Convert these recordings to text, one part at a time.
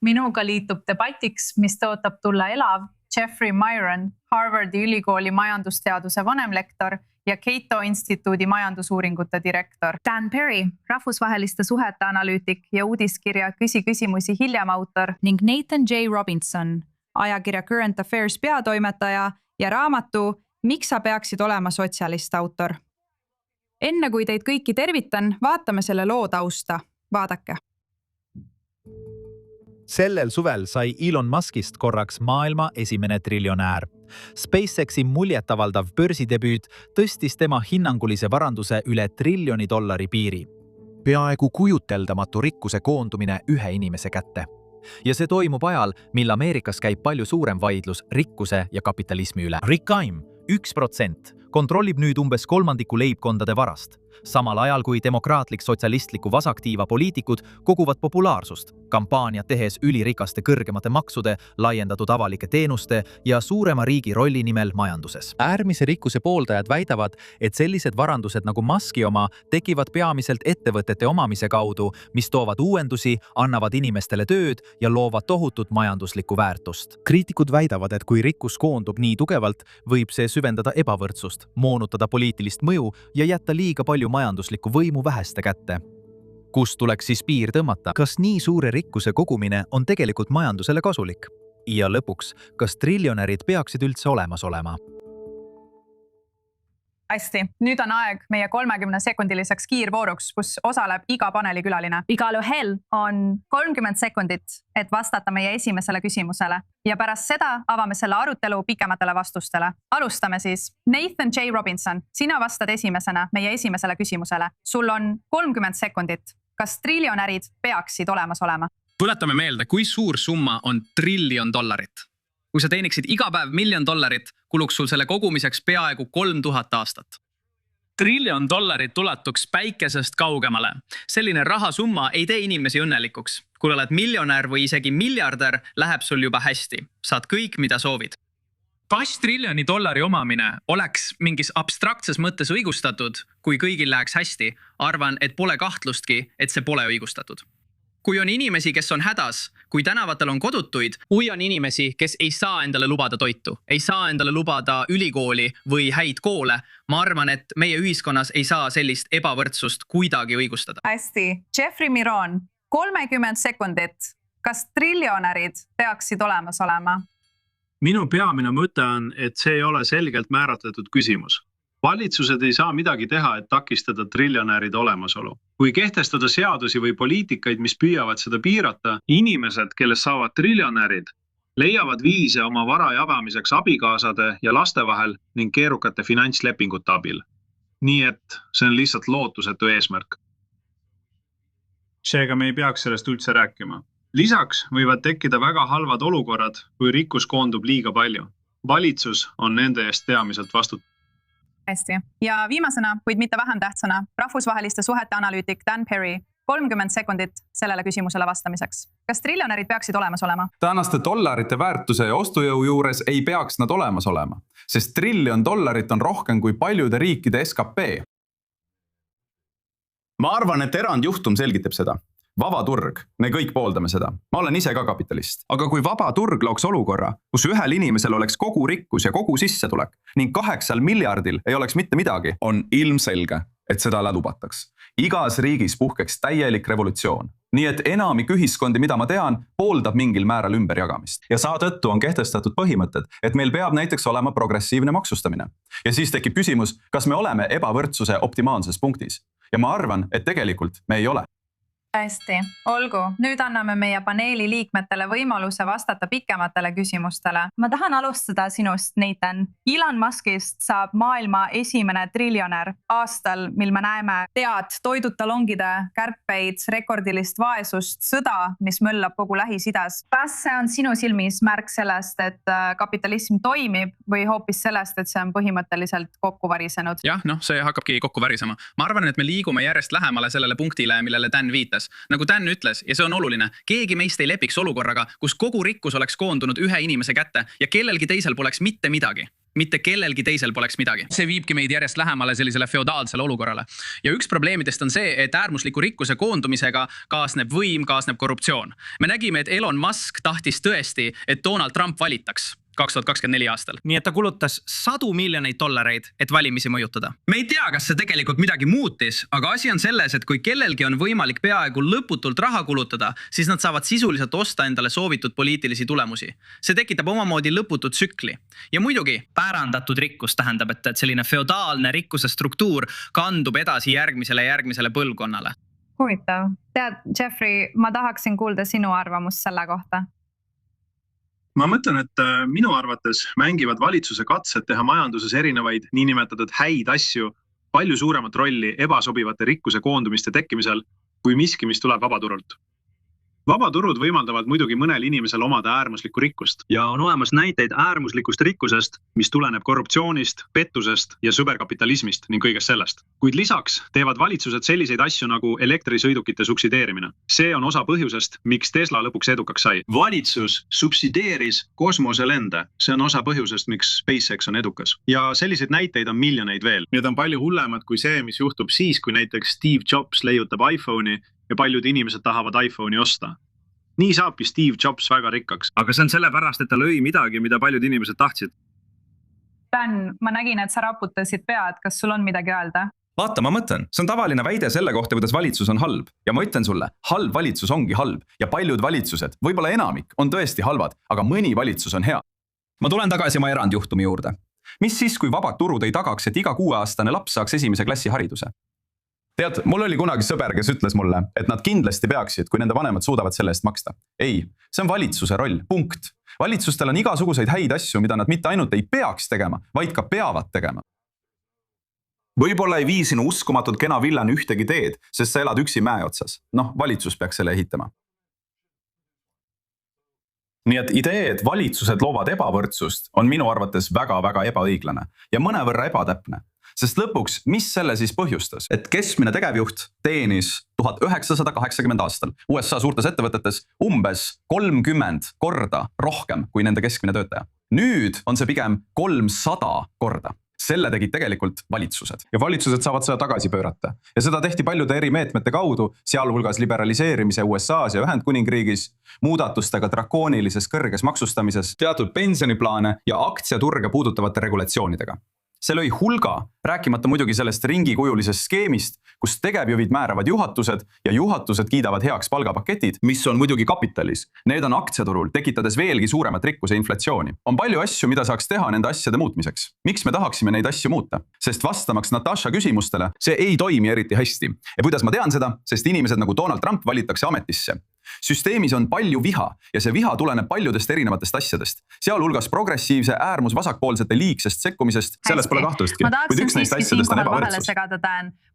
Minuga liitub debatiks, mis tõotab tulla elav, Jeffrey Myron, Harvardi ülikooli majandusteaduse vanemlektor ja Cato instituudi majandusuuringute direktor. Dan Perry, rahvusvaheliste suhete analüütik ja uudiskirja Küsi küsimusi hiljem autor. Ning Nathan J. Robinson, ajakirja Current Affairs peatoimetaja ja raamatu Miks sa peaksid olema sotsialist autor. Enne kui teid kõiki tervitan, vaatame selle loo tausta. Vaadake. Sellel suvel sai Elon Muskist korraks maailma esimene triljonäär. SpaceXi muljetavaldav börsidebüüt tõstis tema hinnangulise varanduse üle $1 triljoni piiri. Peaaegu kujuteldamatu rikkuse koondumine ühe inimese kätte. Ja see toimub ajal, mil Ameerikas käib palju suurem vaidlus rikkuse ja kapitalismi üle. Rikkaim, 1%, kontrollib nüüd umbes kolmandiku leibkondade varast. Samal ajal kui demokraatlik sotsialistliku vasaktiiva poliitikud koguvad populaarsust, kampaaniat tehes ülirikaste kõrgemate maksude, laiendatud avalike teenuste ja suurema riigi rolli nimel majanduses. Äärmise rikkuse pooldajad väidavad, et sellised varandused nagu Muski oma tekivad peamiselt ettevõtete omamise kaudu, mis toovad uuendusi, annavad inimestele tööd ja loovad tohutut majanduslikku väärtust. Kriitikud väidavad, et kui rikkus koondub nii tugevalt, võib see süvendada ebavõrdsust, moonutada poliitilist mõju ja jätta liiga palju majanduslikku võimu väheste kätte. Kus tuleks siis piir tõmmata? Kas nii suure rikkuse kogumine on tegelikult majandusele kasulik? Ja lõpuks, kas triljonärid peaksid üldse olemas olema? Hästi, nüüd on aeg meie 30-sekundiliseks kiirvooruks, kus osaleb iga paneelikülaline. Igalühel on 30 sekundit, et vastata meie esimesele küsimusele. Ja pärast seda avame selle arutelu pikematele vastustele. Alustame siis. Nathan J. Robinson, sina vastad esimesena meie esimesele küsimusele. Sul on 30 sekundit. Kas triljonärid peaksid olemas olema? Tuletame meelde, kui suur summa on $1 triljon. Kui sa teeniksid iga päev $1 miljon, kuluks sul selle kogumiseks peaaegu 3000 aastat. $1 triljon ulatuks päikesest kaugemale. Selline rahasumma ei tee inimesi õnnelikuks. Kui oled miljonär või isegi miljardär, läheb sul juba hästi. Saad kõik, mida soovid. Kas $1 triljoni omamine oleks mingis abstraktses mõttes õigustatud, kui kõigil läheks hästi? Arvan, et pole kahtlustki, et see pole õigustatud. Kui on inimesi, kes on hädas, kui tänavatel on kodutuid, kui on inimesi, kes ei saa endale lubada toitu, ei saa endale lubada ülikooli või häid koole, ma arvan, et meie ühiskonnas ei saa sellist ebavõrdsust kuidagi õigustada. Hästi. Jeffrey Myron, 30 sekundit. Kas triljonärid peaksid olemas olema? Minu peamine mõte on, et see ei ole selgelt määratletud küsimus. Valitsused ei saa midagi teha, et takistada triljonäride olemasolu. Kui kehtestada seadusi või poliitikaid, mis püüavad seda piirata, inimesed, kellest saavad triljonärid, leiavad viise oma vara jagamiseks abikaasade ja laste vahel ning keerukate finantslepingute abil. Nii et see on lihtsalt lootusetu eesmärk. Seega me ei peaks sellest üldse rääkima. Lisaks võivad tekkida väga halvad olukorrad, kui rikkus koondub liiga palju. Valitsus on nende eest peamiselt vastutav. Hästi. Ja viimasena, kuid mitte vähem tähtsana, rahvusvaheliste suhete analüütik Dan Perry, 30 sekundit sellele küsimusele vastamiseks. Kas triljonärid peaksid olemas olema? Tänaste dollarite väärtuse ja ostujõu juures ei peaks nad olemas olema, sest $1 triljon on rohkem kui paljude riikide SKP. Ma arvan, et erandjuhtum selgitab seda. Vaba turg, me kõik pooldame seda. Ma olen ise ka kapitalist. Aga kui vaba turg looks olukorra, kus ühel inimesel oleks kogu rikkus ja kogu sissetulek ning 8 miljardil ei oleks mitte midagi, on ilmselge, et seda lubataks. Igas riigis puhkeks täielik revolutsioon. Nii et enamik ühiskondi, mida ma tean, pooldab mingil määral ümberjagamist. Ja saatõttu on kehtestatud põhimõtted, et meil peab näiteks olema progressiivne maksustamine. Ja siis tekib küsimus, kas me oleme ebavõrdsuse optimaalses punktis. Ja ma arvan, et tegelikult me ei ole. Hästi, olgu. Nüüd anname meie paneeli liikmetele võimaluse vastata pikematele küsimustele. Ma tahan alustada sinust, Nathan. Elon Muskist saab maailma esimene triljonär aastal, mil me näeme toidutalongide kärpeid, rekordilist vaesust, sõda, mis möllab kogu Lähis-Idas. Kas see on sinu silmis märk sellest, et kapitalism toimib või hoopis sellest, et see on põhimõtteliselt kokku varisenud? Jah, see hakkabki kokku varisema. Ma arvan, et me liigume järjest lähemale sellele punktile, millele Dan viitas. Nagu Dan ütles, ja see on oluline, keegi meist ei lepiks olukorraga, kus kogu rikkus oleks koondunud ühe inimese kätte ja kellelgi teisel poleks mitte midagi. mitte kellelgi teisel poleks midagi. See viibki meid järjest lähemale sellisele feodaalsele olukorrale. Ja üks probleemidest on see, et äärmusliku rikkuse koondumisega kaasneb võim, kaasneb korruptsioon. Me nägime, et Elon Musk tahtis tõesti, et Donald Trump valitaks 2024 aastal. Nii et ta kulutas $100 miljoneid, et valimisi mõjutada. Me ei tea, kas see tegelikult midagi muutis, aga asi on selles, et kui kellelgi on võimalik peaaegu lõputult raha kulutada, siis nad saavad sisuliselt osta endale soovitud poliitilisi tulemusi. See tekitab omamoodi lõputut tsükli. Ja muidugi pärandatud rikkus tähendab, et selline feodaalne rikkuse struktuur kandub edasi järgmisele põlvkonnale. Huvitav. Tead, Jeffrey, ma tahaksin kuulda sinu arvamust selle kohta. Ma mõtlen, et minu arvates mängivad valitsuse katsed teha majanduses erinevaid niinimetatud häid asju palju suuremat rolli ebasobivate rikkuse koondumiste tekkimisel kui miski, mis tuleb vabaturult. Vabaturud võimaldavad muidugi mõnel inimesel omada äärmuslikku rikkust ja on olemas näiteid äärmuslikust rikkusest, mis tuleneb korruptsioonist, pettusest ja superkapitalismist ning kõigest sellest. Kuid lisaks teevad valitsused selliseid asju nagu elektrisõidukite subsideerimine. See on osa põhjusest, miks Tesla lõpuks edukaks sai. Valitsus subsideeris kosmoselende. See on osa põhjusest, miks SpaceX on edukas. Ja selliseid näiteid on miljoneid veel. Need on palju hullemad kui see, mis juhtub siis, kui näiteks Steve Jobs leiutab iPhone'i ja paljud inimesed tahavad iPhone'i osta. Nii saabki Steve Jobs väga rikkaks. Aga see on sellepärast, et ta lõi midagi, mida paljud inimesed tahtsid. Dan, ma nägin, et sa raputasid pead. Kas sul on midagi öelda? Vaata, ma mõtlen. See on tavaline väide selle kohta, kuidas valitsus on halb. Ja ma ütlen sulle, halb valitsus ongi halb. Ja paljud valitsused, võib-olla enamik, on tõesti halvad, aga mõni valitsus on hea. Ma tulen tagasi oma erandjuhtumi juurde. Mis siis, kui vabad turud ei tagaks, et iga 6-aastane laps saaks 1. klassi hariduse? Tead, mul oli kunagi sõber, kes ütles mulle, et nad kindlasti peaksid, kui nende vanemad suudavad selle eest maksta. Ei, see on valitsuse roll, punkt. Valitsustel on igasuguseid häid asju, mida nad mitte ainult ei peaks tegema, vaid ka peavad tegema. Võib-olla ei vii sinu uskumatult kena villan ühtegi teed, sest sa elad üksi mäe otsas. Valitsus peaks selle ehitama. Nii et idee, et valitsused loovad ebavõrdsust, on minu arvates väga-väga ebaõiglane ja mõnevõrra ebatäpne. Sest lõpuks, mis selle siis põhjustas? Et keskmine tegevjuht teenis 1980 aastal USA suurtes ettevõtetes umbes 30 korda rohkem kui nende keskmine töötaja. Nüüd on see pigem 300 korda. Selle tegid tegelikult valitsused. Ja valitsused saavad seda tagasi pöörata. Ja seda tehti paljude eri meetmete kaudu, sealhulgas liberaliseerimise USAs ja Ühendkuningriigis, muudatustega drakoonilises kõrges maksustamises, teatud pensioniplaane ja aktsiaturge puudutavate regulatsioonidega. See lõi hulga, rääkimata muidugi sellest ringikujulisest skeemist, kus tegevjuhid määravad juhatused ja juhatused kiidavad heaks palgapaketid, mis on muidugi kapitalis. Need on aktsiaturul, tekitades veelgi suuremat rikkuse inflatsiooni. On palju asju, mida saaks teha nende asjade muutmiseks. Miks me tahaksime neid asju muuta? Sest vastamaks Natasha küsimustele, see ei toimi eriti hästi. Ja kuidas ma tean seda? Sest inimesed nagu Donald Trump valitakse ametisse. Süsteemis on palju viha ja see viha tuleneb paljudest erinevatest asjadest. Sealhulgas progressiivse äärmus vasakpoolsete liigsest sekkumisest. Selles pole kahtlustki. Kuid üks neist asjadest on ebavõrdsus.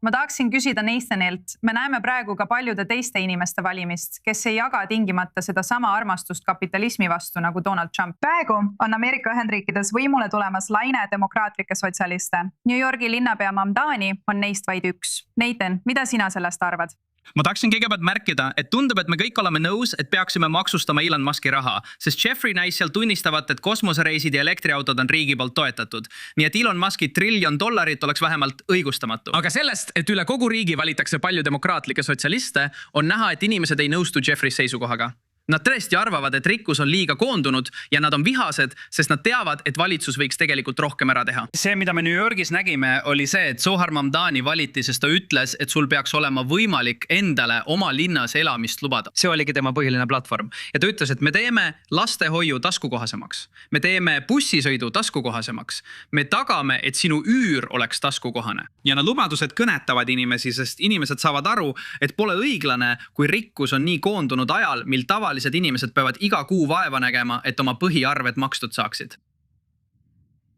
Ma tahaksin küsida Nathanilt. Me näeme praegu ka paljude teiste inimeste valimist, kes ei jaga tingimata seda sama armastust kapitalismi vastu nagu Donald Trump. Praegu on Ameerika Ühendriikides võimule tulemas laine demokraatlikke sotsialiste. New Yorgi linnapea Mamdani on neist vaid üks. Nathan, mida sina sellest arvad? Ma tahaksin kõigepealt märkida, et tundub, et me kõik oleme nõus, et peaksime maksustama Elon Muski raha, sest Jeffrey näis seal tunnistavat, et kosmosereisid ja elektriautod on riigi poolt toetatud. Nii et Elon Muski $1 trillion oleks vähemalt õigustamatu. Aga sellest, et üle kogu riigi valitakse palju demokraatlikke sotsialiste, on näha, et inimesed ei nõustu Jeffrey seisukohaga. Nad tõesti arvavad, et rikkus on liiga koondunud ja nad on vihased, sest nad teavad, et valitsus võiks tegelikult rohkem ära teha. See, mida me New Yorgis nägime, oli see, et Zohar Mamdani valiti, sest ta ütles, et sul peaks olema võimalik endale oma linnas elamist lubada. See oligi tema põhiline platvorm. Ja ta ütles, et me teeme lastehoiu taskukohasemaks. Me teeme bussisõidu taskukohasemaks. Me tagame, et sinu üür oleks taskukohane. Ja nad lubadused kõnetavad inimesi, sest inimesed saavad aru, et pole õiglane, kui rikkus on nii koondunud ajal, mil tavalised inimesed peavad iga kuu vaeva nägema, et oma põhiarved makstud saaksid.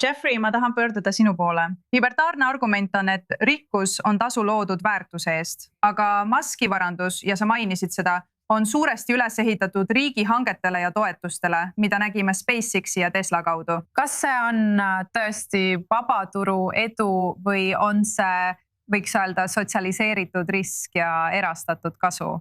Jeffrey, ma tahan pöörduda sinu poole. Libertaarne argument on, et rikkus on tasu loodud väärtuse eest, aga Muski varandus, ja sa mainisid seda, on suuresti üles ehitatud riigihangetele ja toetustele, mida nägime SpaceXi ja Tesla kaudu. Kas see on tõesti vabaturu edu või on see, võiks öelda, sotsialiseeritud risk ja erastatud kasu?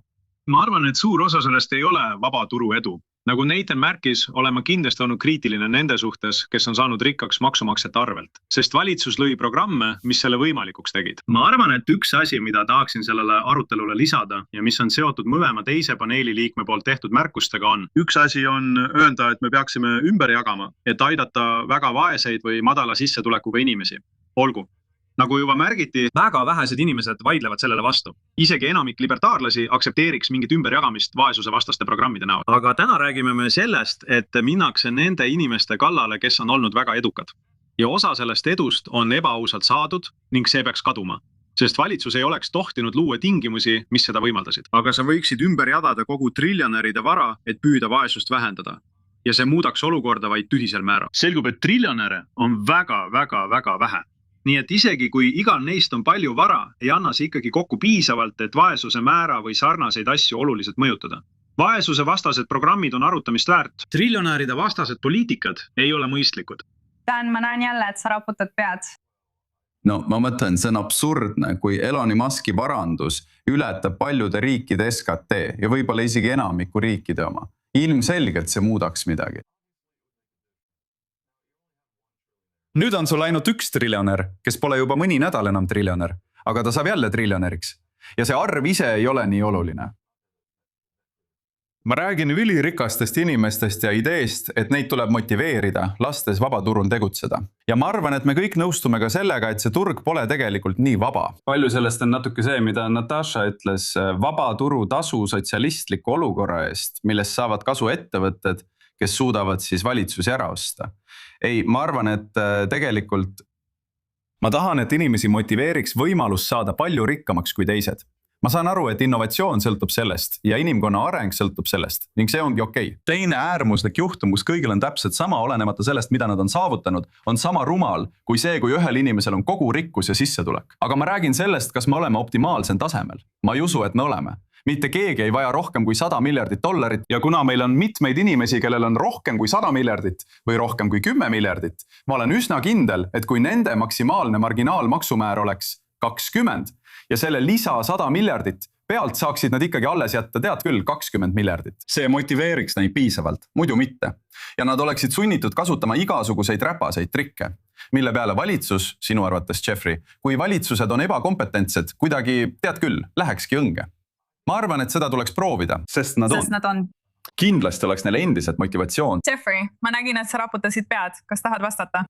Ma arvan, et suur osa sellest ei ole vaba turu edu. nagu Nathan märkis, olen ma kindlasti olnud kriitiline nende suhtes, kes on saanud rikkaks maksumaksjate arvelt, sest valitsus lõi programme, mis selle võimalikuks tegid. Ma arvan, et üks asi, mida tahaksin sellele arutelule lisada ja mis on seotud mõlema teise paneeli liikme poolt tehtud märkustega on, üks asi on öelda, et me peaksime ümber jagama, et aidata väga vaeseid või madala sissetulekuga inimesi. Olgu. Nagu juba märgiti, väga vähesed inimesed vaidlevad sellele vastu. Isegi enamik libertaarlasi aksepteeriks mingit ümberjagamist vaesuse vastaste programmide näol. Aga täna räägime me sellest, et minnakse nende inimeste kallale, kes on olnud väga edukad. Ja osa sellest edust on ebaausalt saadud ning see peaks kaduma. Sest valitsus ei oleks tohtinud luua tingimusi, mis seda võimaldasid. Aga sa võiksid ümber jagada kogu triljonäride vara, et püüda vaesust vähendada. Ja see muudaks olukorda vaid tühisel määral. Selgub, et triljonäre on väga vähe. Nii et isegi kui igal neist on palju vara, ei anna see ikkagi kokku piisavalt, et vaesuse määra või sarnaseid asju oluliselt mõjutada. Vaesuse vastased programmid on arutamist väärt. Triljonääride vastased poliitikad ei ole mõistlikud. Dan, ma näen jälle, et sa raputad pead. No ma mõtlen, see on absurdne, kui Elon Muski varandus ületab paljude riikide SKT ja võib-olla isegi enamiku riikide oma. Ilmselgelt see muudaks midagi. Nüüd on sul ainult üks triljonär, kes pole juba mõni nädal enam triljonär, aga ta saab jälle triljonäriks. Ja see arv ise ei ole nii oluline. Ma räägin ülirikastest inimestest ja ideest, et neid tuleb motiveerida, lastes vabaturul tegutseda. Ja ma arvan, et me kõik nõustume ka sellega, et see turg pole tegelikult nii vaba. Palju sellest on natuke see, mida Natasha ütles, vabaturu tasu sotsialistliku olukorra eest, millest saavad kasu ettevõtted, kes suudavad siis valitsusi ära osta. Ei, ma arvan, et tegelikult ma tahan, et inimesi motiveeriks võimalus saada palju rikkamaks kui teised. Ma saan aru, et innovatsioon sõltub sellest ja inimkonna areng sõltub sellest ning see ongi okei. Teine äärmuslik juhtum, kus kõigil on täpselt sama, olenemata sellest, mida nad on saavutanud, on sama rumal kui see, kui ühel inimesel on kogu rikkus ja sissetulek. Aga ma räägin sellest, kas me oleme optimaalsel tasemel. Ma ei usu, et me oleme. Mitte keegi ei vaja rohkem kui $100 miljardit ja kuna meil on mitmeid inimesi, kellel on rohkem kui 100 miljardit või rohkem kui 10 miljardit, ma olen üsna kindel, et kui nende maksimaalne marginaalmaksumäär oleks 20 ja selle lisa 100 miljardit, pealt saaksid nad ikkagi alles jätta, tead küll, 20 miljardit. See motiveeriks neid piisavalt, muidu mitte. Ja nad oleksid sunnitud kasutama igasuguseid räpaseid trikke, mille peale valitsus, sinu arvates Jeffrey, kui valitsused on ebakompetentsed, kuidagi, tead küll, lähekski õnge. Ma arvan, et seda tuleks proovida, sest nad on. Kindlasti oleks neile endiselt motivatsioon. Jeffrey, ma nägin, et sa raputasid pead. Kas tahad vastata?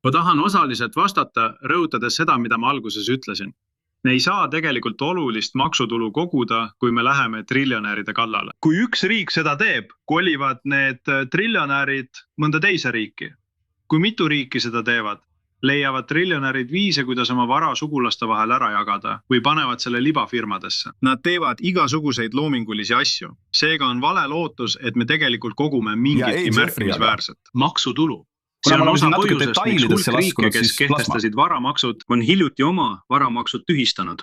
Ma tahan osaliselt vastata, rõhutades seda, mida ma alguses ütlesin. Me ei saa tegelikult olulist maksutulu koguda, kui me läheme triljonäride kallale. Kui üks riik seda teeb, kolivad need triljonärid mõnda teise riiki. Kui mitu riiki seda teevad, leiavad triljonärid viise, kuidas oma vara sugulaste vahel ära jagada või panevad selle libafirmadesse. Nad teevad igasuguseid loomingulisi asju. Seega on vale lootus, et me tegelikult kogume mingitki märkimisväärset maksutulu. See on osa põhjusest, miks hulk riike, kes kehtestasid varamaksud, on hiljuti oma varamaksud tühistanud.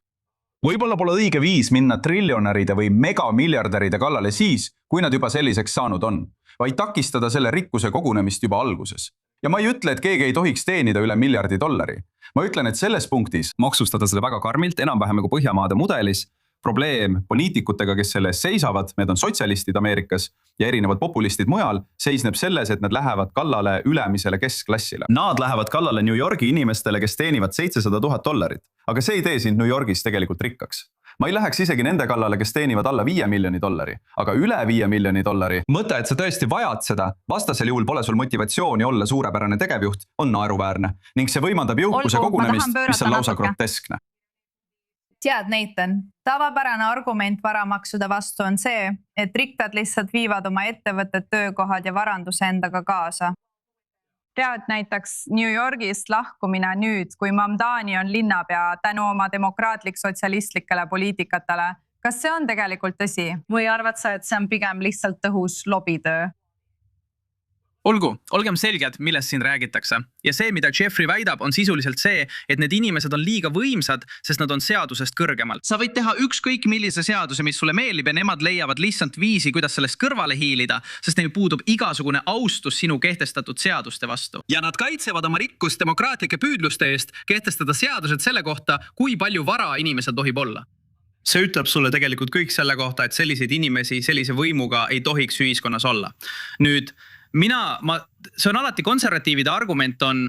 Võib-olla pole õige viis minna triljonäride või megamiljardäride kallale siis, kui nad juba selliseks saanud on, vaid takistada selle rikkuse kogunemist juba alguses. Ja ma ei ütle, et keegi ei tohiks teenida üle $1 miljardi. Ma ütlen, et selles punktis maksustada seda väga karmilt, enam-vähem nagu Põhjamaade mudelis, probleem poliitikutega, kes selle eest seisavad, need on sotsialistid Ameerikas ja erinevad populistid mujal, seisneb selles, et nad lähevad kallale ülemisele keskklassile. Nad lähevad kallale New Yorgi inimestele, kes teenivad $700,000, aga see ei tee sind New Yorgis tegelikult rikkaks. Ma ei läheks isegi nende kallale, kes teenivad alla $5 miljoni, aga üle $5 miljoni. Mõte, et sa tõesti vajad seda, vastasel juhul pole sul motivatsiooni olla suurepärane tegevjuht, on naeruväärne ning see võimaldab jõukuse kogunemist, mis on lausa groteskne. Tead, Nathan, tavapärane argument varamaksude vastu on see, et rikkad lihtsalt viivad oma ettevõtted, töökohad ja varanduse endaga kaasa. Tead näiteks New Yorgist lahkumine nüüd, kui Mamdani on linnapea tänu oma demokraatlik sotsialistlikele poliitikatele. Kas see on tegelikult tõsi? Või arvad sa, et see on pigem lihtsalt tõhus lobitöö? Olgu, olgem selged, millest siin räägitakse. Ja see, mida Jeffrey väidab, on sisuliselt see, et need inimesed on liiga võimsad, sest nad on seadusest kõrgemal. Sa võid teha ükskõik millise seaduse, mis sulle meeldib ja nemad leiavad lihtsalt viisi, kuidas sellest kõrvale hiilida, sest neil puudub igasugune austus sinu kehtestatud seaduste vastu. Ja nad kaitsevad oma rikkust demokraatlike püüdluste eest kehtestada seadused selle kohta, kui palju vara inimesel tohib olla. see ütleb sulle tegelikult kõik selle kohta, et selliseid inimesi sellise võimuga ei tohiks ühiskonnas olla. Nüüd see on alati konservatiivide argument on,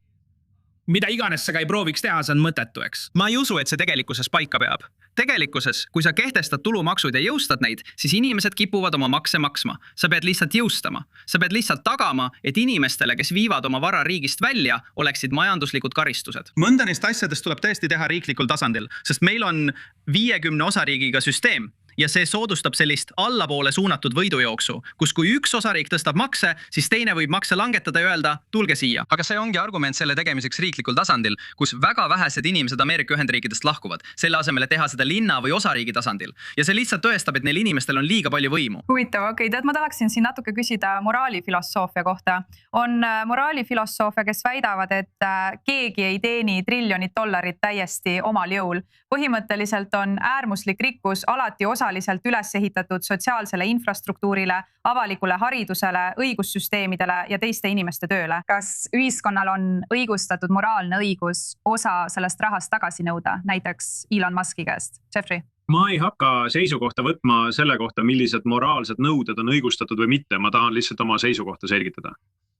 mida iganes sa ka ei prooviks teha, see on mõttetu, eks. Ma ei usu, et see tegelikkuses paika peab. Tegelikkuses, kui sa kehtestad tulumaksud ja jõustad neid, siis inimesed kipuvad oma makse maksma. Sa pead lihtsalt jõustama. Sa pead lihtsalt tagama, et inimestele, kes viivad oma vara riigist välja, oleksid majanduslikud karistused. Mõnda neist asjadest tuleb tõesti teha riiklikul tasandil, sest meil on 50 osariigiga süsteem. Ja see soodustab sellist allapoole suunatud võidujooksu, kus kui üks osariik tõstab makse, siis teine võib makse langetada ja öelda, tulge siia. Aga see ongi argument selle tegemiseks riiklikul tasandil, kus väga vähesed inimesed Ameerika Ühendriikidest lahkuvad, selle asemel teha seda linna või osariigi tasandil. Ja see lihtsalt tõestab, et neil inimestel on liiga palju võimu. Huvitav, okei, ma tahaksin siin natuke küsida moraalifilosoofia kohta. On moraalifilosoofia, kes väidavad, et keegi ei teeni $1 triljonit täiesti omal jõul. Põhimõtteliselt on äärmuslik rikkus alati osaliselt üles ehitatud sotsiaalsele infrastruktuurile, avalikule haridusele, õigussüsteemidele ja teiste inimeste tööle. Kas ühiskonnal on õigustatud moraalne õigus osa sellest rahast tagasi nõuda, näiteks Elon Muski käest? Jeffrey? Ma ei hakka seisukohta võtma selle kohta, millised moraalsed nõuded on õigustatud või mitte. Ma tahan lihtsalt oma seisukohta selgitada.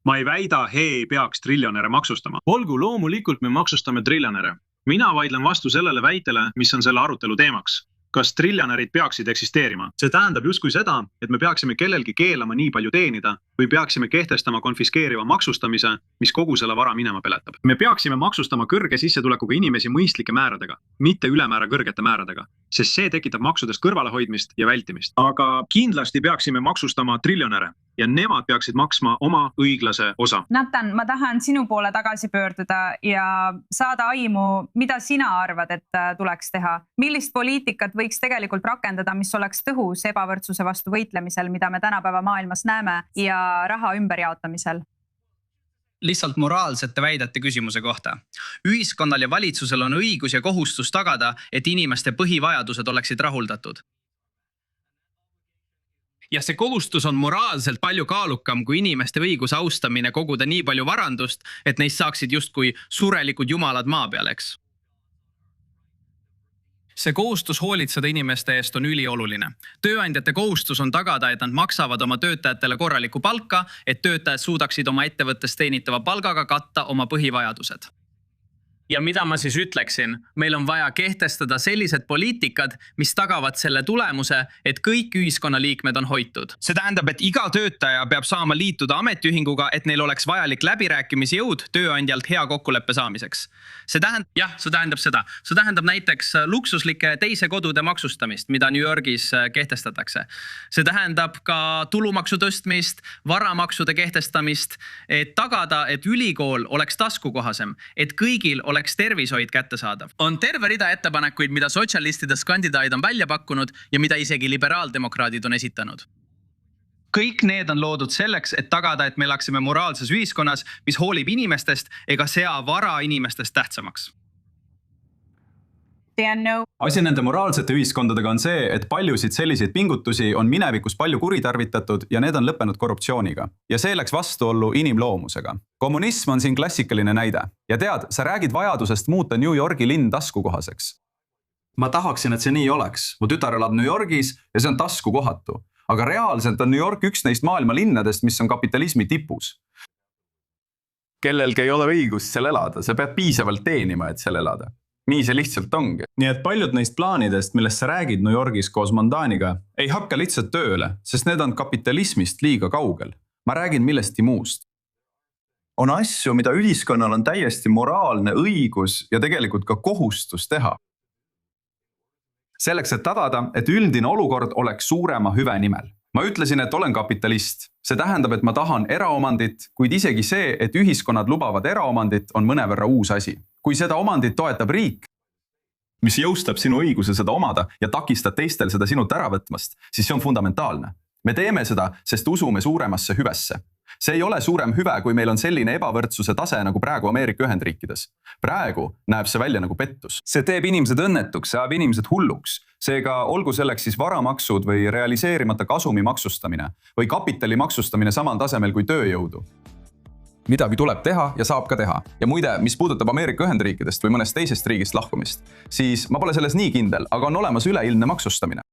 Ma ei väida, ei peaks triljonäre maksustama. Olgu, loomulikult me maksustame triljonäre. Mina vaidlen vastu sellele väitele, mis on selle arutelu teemaks. Kas triljonärid peaksid eksisteerima? See tähendab justkui seda, et me peaksime kellelgi keelama nii palju teenida või peaksime kehtestama konfiskeeriva maksustamise, mis kogu selle vara minema peletab. Me peaksime maksustama kõrge sissetulekuga inimesi mõistlike määradega, mitte ülemäära kõrgete määradega, sest see tekitab maksudest kõrvalehoidmist ja vältimist. Aga kindlasti peaksime maksustama triljonäre ja nemad peaksid maksma oma õiglase osa. Nathan, ma tahan sinu poole tagasi pöörduda ja saada aimu, mida sina arvad, et tuleks teha. Millist poliitikat võiks tegelikult rakendada, mis oleks tõhus ebavõrdsuse vastu võitlemisel, mida me tänapäeva maailmas näeme, ja raha ümberjaotamisel? Lihtsalt moraalsete väidete küsimuse kohta. Ühiskonnal ja valitsusel on õigus ja kohustus tagada, et inimeste põhivajadused oleksid rahuldatud. Ja see kohustus on moraalselt palju kaalukam kui inimeste õiguse austamine koguda nii palju varandust, et neist saaksid justkui surelikud jumalad maa peal, eks. See kohustus hoolitseda inimeste eest on ülioluline. Tööandjate kohustus on tagada, et nad maksavad oma töötajatele korralikku palka, et töötajad suudaksid oma ettevõttes teenitava palgaga katta oma põhivajadused. Ja mida ma siis ütleksin? Meil on vaja kehtestada sellised poliitikad, mis tagavad selle tulemuse, et kõik ühiskonnaliikmed on hoitud. See tähendab, et iga töötaja peab saama liituda ametiühinguga, et neil oleks vajalik läbirääkimisjõud tööandjalt hea kokkuleppe saamiseks. See tähendab seda. See tähendab näiteks luksuslike teise kodude maksustamist, mida New Yorgis kehtestatakse. See tähendab ka tulumaksu tõstmist, varamaksude kehtestamist, et tagada, et ülikool oleks taskukohasem, et kõigil oleks tervishoid kättesaadav. On terve rida ettepanekuid, mida sotsialistidest kandidaadid on välja pakkunud ja mida isegi liberaaldemokraadid on esitanud. Kõik need on loodud selleks, et tagada, et me elaksime moraalses ühiskonnas, mis hoolib inimestest ega sea vara inimestest tähtsamaks. Asi nende moraalsete ühiskondadega on see, et paljusid selliseid pingutusi on minevikus palju kuritarvitatud ja need on lõppenud korruptsiooniga. Ja see läks vastuollu inimloomusega. Kommunism on siin klassikaline näide. Ja tead, sa räägid vajadusest muuta New Yorgi linn taskukohaseks. Ma tahaksin, et see nii oleks. Mu tütar elab New Yorgis ja see on taskukohatu. Aga reaalselt on New York üks neist maailma linnadest, mis on kapitalismi tipus. Kellelgi ei ole õigust seal elada, sa pead piisavalt teenima, et seal elada. Nii see lihtsalt ongi. Nii et paljud neist plaanidest, millest sa räägid New Yorgis koos Mondaniga, ei hakka lihtsalt tööle, sest need on kapitalismist liiga kaugel. Ma räägin millesti muust. On asju, mida ühiskonnal on täiesti moraalne õigus ja tegelikult ka kohustus teha. Selleks, et tagada, et üldine olukord oleks suurema hüve nimel. Ma ütlesin, et olen kapitalist. See tähendab, et ma tahan eraomandit, kuid isegi see, et ühiskonnad lubavad eraomandit, on mõnevõrra uus asi. Kui seda omandit toetab riik, mis jõustab sinu õiguse seda omada ja takistab teistel seda sinult ära võtmast, siis see on fundamentaalne. Me teeme seda, sest usume suuremasse hüvesse. See ei ole suurem hüve, kui meil on selline ebavõrdsuse tase nagu praegu Ameerika Ühendriikides. Praegu näeb see välja nagu pettus. See teeb inimesed õnnetuks, see ajab inimesed hulluks. Seega olgu selleks siis varamaksud või realiseerimata kasumi maksustamine või kapitali maksustamine samal tasemel kui tööjõudu. midagi tuleb teha ja saab ka teha. Ja muide, mis puudutab Ameerika Ühendriikidest või mõnest teisest riigist lahkumist, siis ma pole selles nii kindel, aga on olemas üleilmne maksustamine.